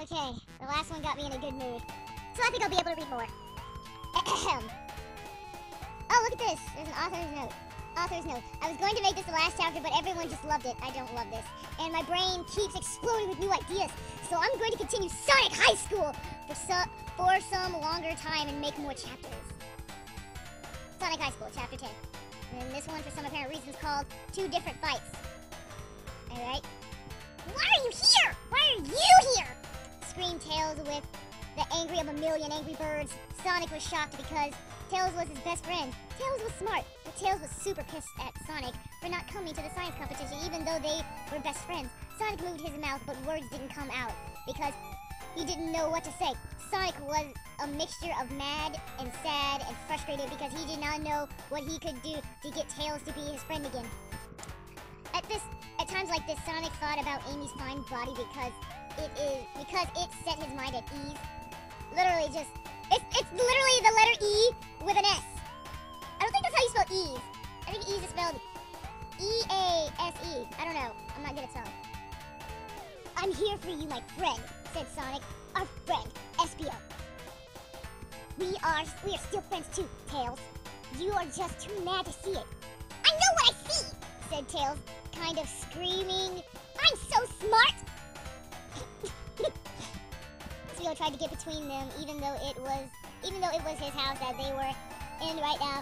Okay, the last one got me in a good mood. So I think I'll be able to read more. Oh, look at this. There's an author's note. Author's note. I was going to make this the last chapter, but everyone just loved it. I don't love this. And my brain keeps exploding with new ideas. So I'm going to continue Sonich HighSchool for some longer time and make more chapters. Sonich HighSchool, Chapter 10. And this one, for some apparent reason, is called Two Different Fights. Alright. Why are you here? Why are you here? Screamed Tails with the angry of a million angry birds. Sonic was shocked because Tails was his best friend. Tails was smart, but Tails was super pissed at Sonic for not coming to the science competition even though they were best friends. Sonic moved his mouth, but words didn't come out because he didn't know what to say. Sonic was a mixture of mad and sad and frustrated because he did not know what he could do to get Tails to be his friend again. At times like this, Sonic thought about Amy's fine body because it set his mind at ease. Literally just, it's literally the letter E with an S. I don't think that's how you spell ease. I think ease is spelled E-A-S-E. I don't know. I'm not good at spelling. I'm here for you, my friend, said Sonic. Our friend, Espio. We are still friends too, Tails. You are just too mad to see it. I know what I see, said Tails, kind of screaming. I'm so smart! Espio tried to get between them, even though it was his house that they were in right now,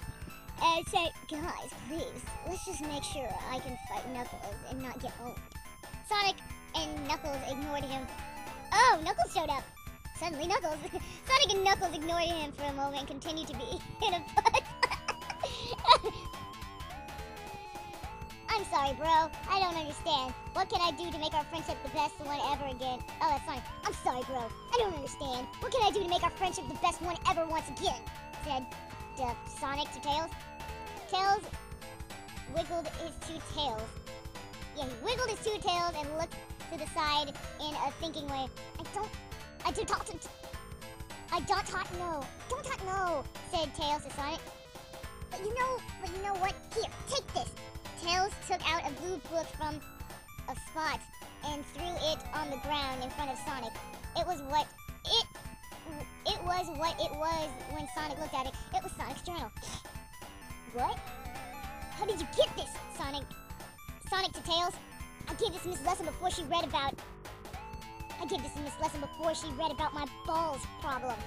and said, guys, please, let's just make sure I can fight Knuckles and not get owned. Sonic and Knuckles ignored him. Oh, Knuckles showed up. Suddenly, Knuckles. Sonic and Knuckles ignored him for a moment and continued to be in a fight. I'm sorry, bro. I don't understand. What can I do to make our friendship the best one ever again? Oh, that's fine. I'm sorry, bro. I don't understand. What can I do to make our friendship the best one ever once again? Said Sonic to Tails. Tails wiggled his two tails. Yeah, he wiggled his two tails and looked to the side in a thinking way. Don't talk no, said Tails to Sonic. But you know what? Here, take this. Tails took out a blue book from a spot and threw it on the ground in front of Sonic. It was what it was when Sonic looked at it. It was Sonic's journal. What? How did you get this, Sonic? Sonic to Tails. I gave this to Miss Lesson before she read about my balls problem.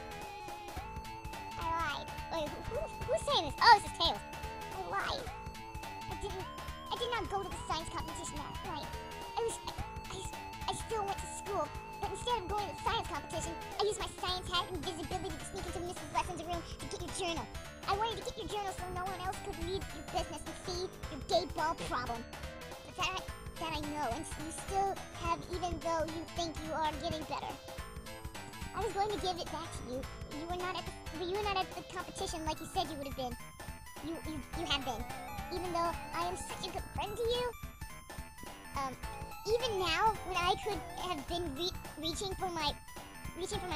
I lied. Wait, who's saying this? Oh, this is Tails. I lied. I did not go to the science competition last night. I still went to school, but instead of going to the science competition, I used my science hat and invisibility to sneak into Mrs. Lesson's room to get your journal. I wanted to get your journal so no one else could read your business and see your gay ball problem. But that I know, and you still have, even though you think you are getting better. I was going to give it back to you. You were not at the competition like you said you would have been. You have been. Even though I am such a good friend to you. Even now, when I could have been reaching for my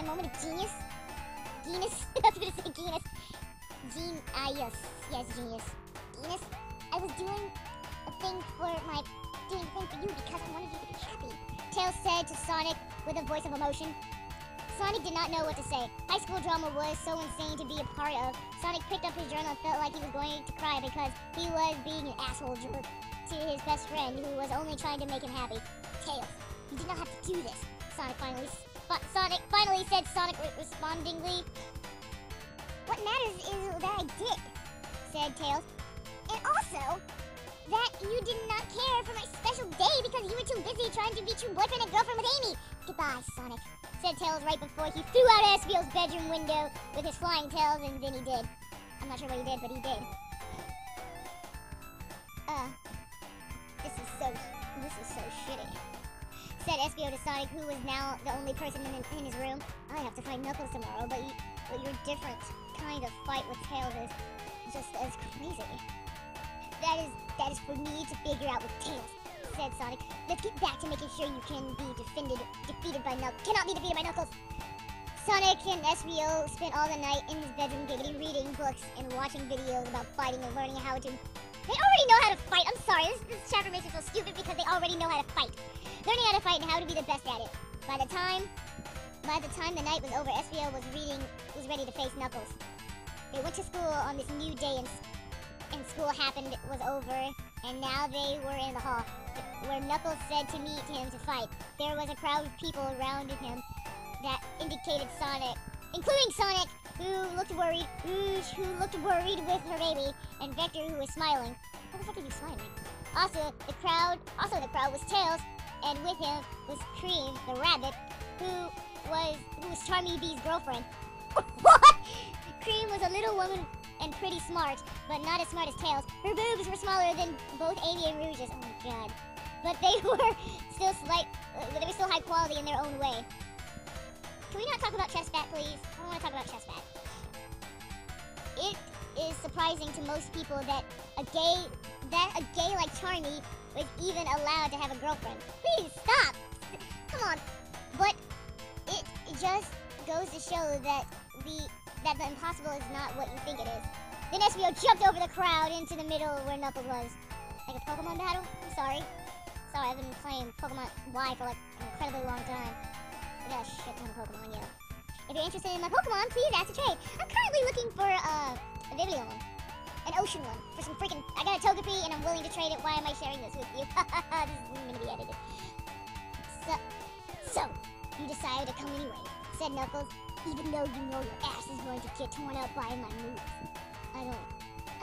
moment of genius. Genius? I was gonna say genius. Yes, genius. Genius. I was doing a thing for you because I wanted you to be happy. Tails said to Sonic with a voice of emotion. Sonic did not know what to say. High school drama was so insane to be a part of. Sonic picked up his journal and felt like he was going to cry because he was being an asshole jerk to his best friend who was only trying to make him happy. Tails, you did not have to do this, Sonic finally said, Sonic respondingly. What matters is that I did, said Tails. And also, that you did not care for my special day because you were too busy trying to reach your boyfriend and girlfriend with Amy. Goodbye, Sonic, said Tails right before he threw out Espio's bedroom window with his flying tails, and then he did. I'm not sure what he did, but he did. This is so shitty, said Espio to Sonic, who was now the only person in his room. I have to fight Knuckles tomorrow, but your different kind of fight with Tails is just as crazy. That is for me to figure out with Tails, said Sonic. Let's get back to making sure you cannot be defeated by Knuckles. Sonic and Espio spent all the night in his bedroom reading books and watching videos about fighting and learning how to... They already know how to fight. I'm sorry, this chapter makes me feel stupid because they already know how to fight. Learning how to fight and how to be the best at it. By the time By the time the night was over, SBO was ready to face Knuckles. They went to school on this new day, and school happened was over, and now they were in the hall, where Knuckles said to meet him to fight. There was a crowd of people around him that indicated Sonic, including Sonic, who looked worried, Rouge, who looked worried with her baby, and Vector, who was smiling. How the fuck are you smiling? Also, the crowd was Tails, and with him was Cream, the rabbit, who was Charmy Bee's girlfriend. What? Cream was a little woman and pretty smart, but not as smart as Tails. Her boobs were smaller than both Amy and Rouge's. Oh my god. But they were still high quality in their own way. Can we not talk about chest fat, please? I don't want to talk about chest fat. It is surprising to most people that a gay like Charmy was even allowed to have a girlfriend. Please stop. Come on. But it just goes to show that the impossible is not what you think it is. Then SBO jumped over the crowd into the middle where Knuckles was. Like a Pokemon battle? I'm sorry. I've been playing Pokemon Y for like an incredibly long time. I got a shit ton of Pokemon, yeah. If you're interested in my Pokemon, please ask to trade. I'm currently looking for a Vivillon one. An Ocean one. For some freaking... I got a Togepi and I'm willing to trade it. Why am I sharing this with you? This is going to be edited. So, you decided to come anyway, said Knuckles, even though you know your ass is going to get torn up by my moves. I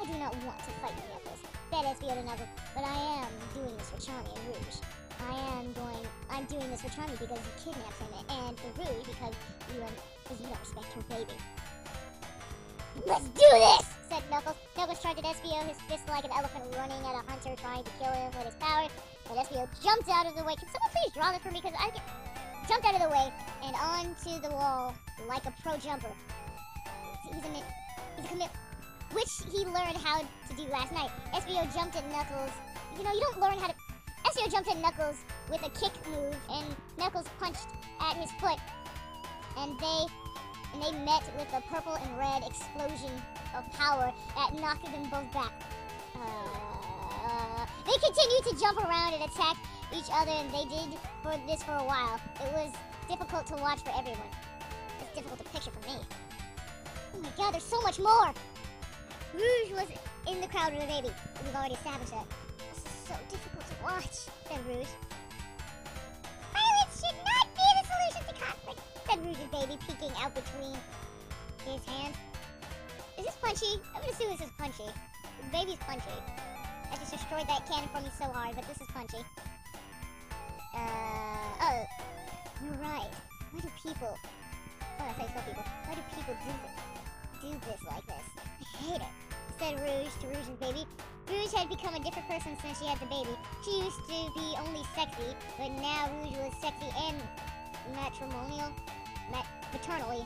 do not want to fight you, Knuckles, said SBO to Knuckles, but I am doing this for Charmy and Rouge. I'm doing this for Charmy because you kidnapped him, and for Rouge because you don't respect her baby. Let's do this, said Knuckles. Knuckles charged at SBO, his fist like an elephant running at a hunter trying to kill him with his powers, but SBO jumped out of the way. Can someone please draw this for me, because I can... Jumped out of the way and onto the wall like a pro jumper. He's a commit, which he learned how to do last night. SBO jumped at Knuckles. You know, you don't learn how to... SBO jumped at Knuckles with a kick move, and Knuckles punched at his foot, and they met with a purple and red explosion of power that knocked them both back. They continued to jump around and attack each other, and they did this for a while. It was difficult to watch for everyone. It's difficult to picture for me. Oh my god, there's so much more! Rouge was in the crowd with a baby. We've already established that. This is so difficult to watch, said Rouge. Violence should not be the solution to conflict, said Rouge's baby, peeking out between his hands. Is this Punchy? I'm gonna assume this is Punchy. The baby's Punchy. I just destroyed that cannon for me so hard, but this is Punchy. Oh, you're right. Why do people... Oh, I say so people. Why do people do this like this? I hate it, said Rouge to Rouge's baby. Rouge had become a different person since she had the baby. She used to be only sexy, but now Rouge was sexy and matrimonial. Paternally.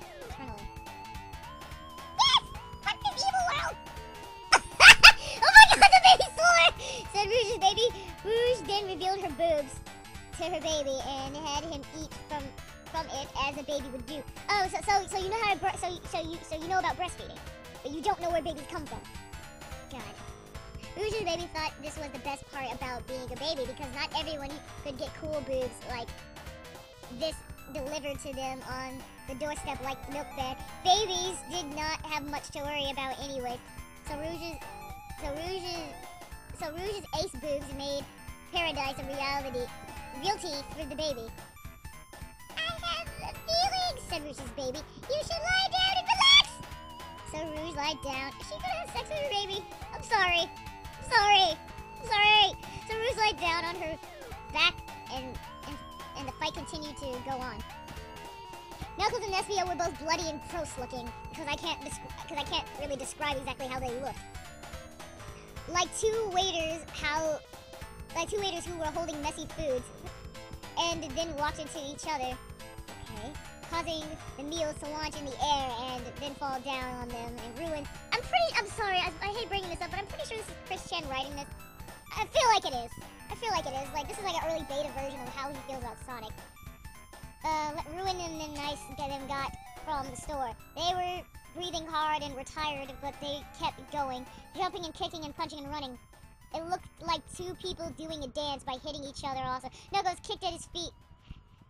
Yes! Fuck this evil world! Oh my god, the baby swore! Said Rouge's baby. Rouge then revealed her boobs to her baby and had him eat from it as a baby would do. Oh, so you know how to so you know about breastfeeding, but you don't know where babies come from. God. Rouge's baby thought this was the best part about being a baby because not everyone could get cool boobs like this delivered to them on the doorstep like milk bed. Babies did not have much to worry about anyway. So Rouge's ace boobs made paradise a reality for the baby. I have a feeling, said Rouge's baby. You should lie down and relax. So Rouge lied down. Is she gonna have sex with her baby? I'm sorry. So Rouge lied down on her back, and the fight continued to go on. Knuckles and SBO were both bloody and gross looking, because I can't really describe exactly how they looked. Like two waiters who were holding messy foods, and then walked into each other, okay, causing the meals to launch in the air and then fall down on them and ruin. I'm sorry, I hate bringing this up, but I'm pretty sure this is Chris Chen writing this. I feel like it is. Like, this is like an early beta version of how he feels about Sonic. Ruin and then Nice got from the store. They were breathing hard and were tired, but they kept going, jumping and kicking and punching and running. It looked like two people doing a dance by hitting each other also. Knuckles kicked at his feet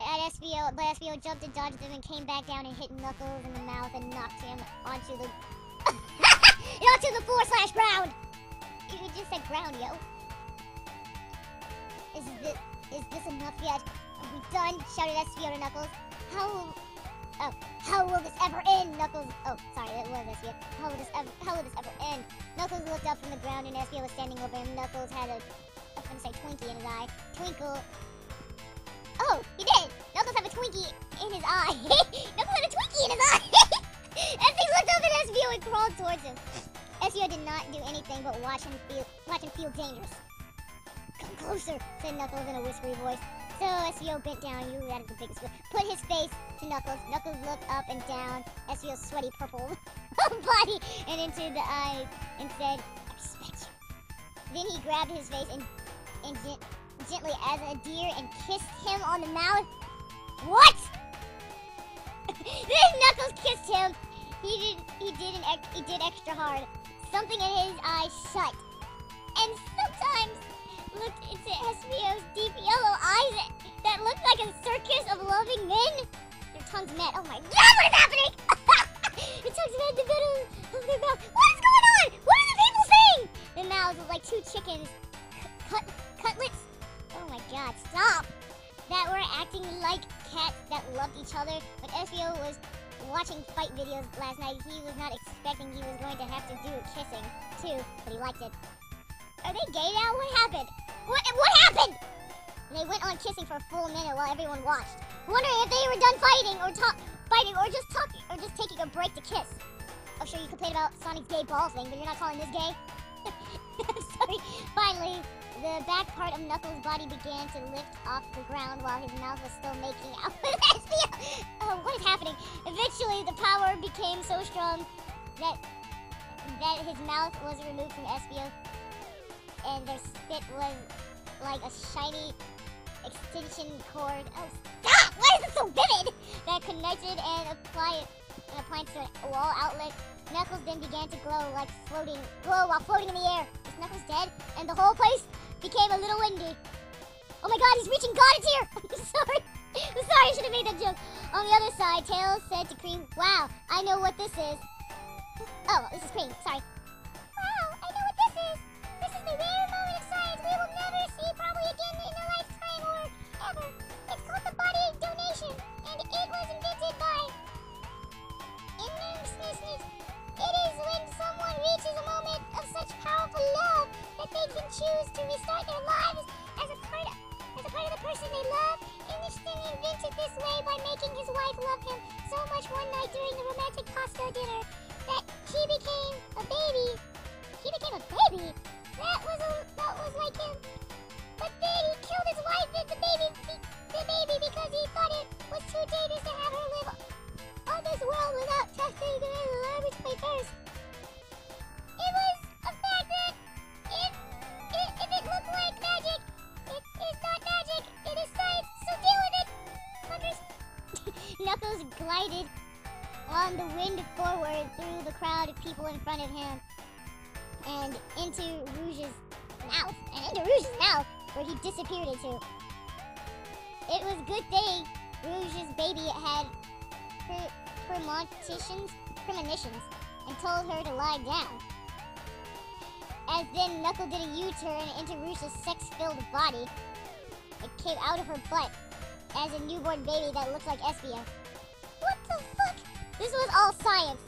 at SVO, but SVO jumped and dodged them and came back down and hit Knuckles in the mouth and knocked him onto the onto the floor/ground. You just said ground, yo. Is this enough yet? Are we done? Shouted SVO to Knuckles. How will this ever end? Knuckles. Oh, sorry, it was SVO. How will this ever end? Knuckles looked up from the ground and SVO was standing over him. Knuckles had I was gonna say Twinkie in his eye. Twinkle. Oh, he did! Knuckles had a Twinkie in his eye. Knuckles had a Twinkie in his eye! As he looked up at SVO and crawled towards him. SVO did not do anything but watch him feel dangerous. Come closer, said Knuckles in a whispery voice. So SVO bent down, you added the biggest whisper, put his face to Knuckles. Knuckles looked up and down SVO's sweaty purple body and into the eyes and said, I respect you. Then he grabbed his face and gently as a deer and kissed him on the mouth. What? Then Knuckles kissed him. He did extra hard. Something in his eyes shut. And sometimes looked into SVO's deep yellow eyes that looked like a circus of loving men. Their tongues met. Oh my God, what is happening? Their tongues met in the middle of their mouth. What is going on? What are the people saying? Their mouths looked like two chickens. Cutlets? Oh my God, stop! That were acting like cats that loved each other. But SVO was watching fight videos last night. He was not expecting he was going to have to do kissing too, but he liked it. Are they gay now? What happened? What happened? And they went on kissing for a full minute while everyone watched, wondering if they were done fighting or just talking or just taking a break to kiss. I'm sure you complain about Sonic's gay ball thing, but you're not calling this gay. Sorry. Finally, the back part of Knuckles' body began to lift off the ground while his mouth was still making out with SVO. Oh, what is happening? Eventually, the power became so strong that his mouth was removed from SVO, and their spit was like a shiny extension cord. Oh, stop! Why is it so vivid? That connected and applied to a wall outlet. Knuckles then began to glow while floating in the air. Is Knuckles dead? And the whole place became a little windy. Oh my God, he's reaching God, it's here! I'm sorry, I should have made that joke. On the other side, Tails said to Cream, wow, I know what this is. Oh, this is Cream, sorry. Wow, I know what this is. This is the rare moment of science we will never see probably again in a lifetime or ever. It's called the body donation, and it was invented by... It is when someone reaches a moment of such powerful love that they can choose to restart their lives as a part of the person they love. Einstein invented this way by making his wife love him so much one night during the romantic pasta dinner that she became a baby. She became a baby? That was like him. But then he killed his wife and the baby because he thought it was too dangerous to have her live on this world without testing the laboratory first. It was a fact that if it looked like magic, it is not magic, it is science, so deal with it, fuckers. Knuckles glided on the wind forward through the crowd of people in front of him and into Rouge's mouth, where he disappeared into. It was a good thing Rouge's baby had premonitions and told her to lie down. As then Knuckle did a U-turn into Rouge's sex-filled body. It came out of her butt as a newborn baby that looked like Espio. What the fuck? This was all science.